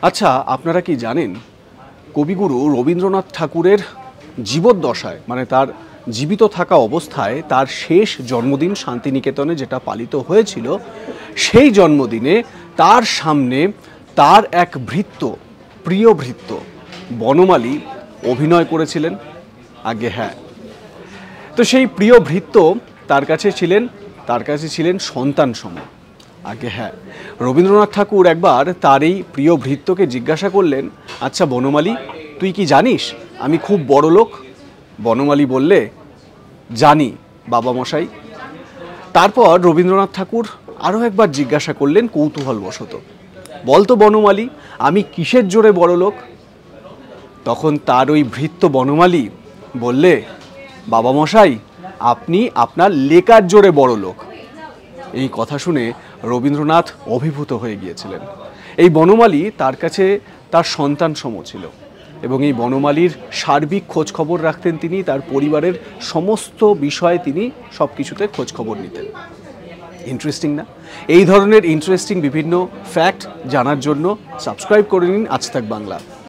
আচ্ছা, আপনারা কি জানেন কবিগুরু রবীন্দ্রনাথ ঠাকুরের জীবদ্দশায় মানে তার জীবিত থাকা অবস্থায় তার শেষ জন্মদিন শান্তিনিকেতনে যেটা পালিত হয়েছিল, সেই জন্মদিনে তার সামনে তার এক ভৃত্য, প্রিয় ভৃত্য বনমালী অভিনয় করেছিলেন। আগে হ্যাঁ, তো সেই প্রিয় ভৃত্য তার কাছে ছিলেন সন্তান সম। আগে হ্যাঁ, রবীন্দ্রনাথ ঠাকুর একবার তার এই প্রিয় ভৃত্যকে জিজ্ঞাসা করলেন, আচ্ছা বনমালী, তুই কি জানিস আমি খুব বড় লোক? বনমালী বললে, জানি বাবা মশাই। তারপর রবীন্দ্রনাথ ঠাকুর আরও একবার জিজ্ঞাসা করলেন কৌতূহলবশত, বলতো বনমালী, আমি কিসের জোরে বড় লোক? তখন তার ওই ভৃত্য বনমালী বললে, বাবা মশাই, আপনি আপনার লেকার জোরে বড় লোক। এই কথা শুনে রবীন্দ্রনাথ অভিভূত হয়ে গিয়েছিলেন। এই বনমালী তার কাছে তার সন্তান সম ছিল এবং এই বনমালীর সার্বিক খোঁজ খবর রাখতেন তিনি, তার পরিবারের সমস্ত বিষয়ে তিনি সব কিছুতে খোঁজ খবর নিতেন। ইন্টারেস্টিং না? এই ধরনের ইন্টারেস্টিং বিভিন্ন ফ্যাক্ট জানার জন্য সাবস্ক্রাইব করে নিন আজ তাক বাংলা।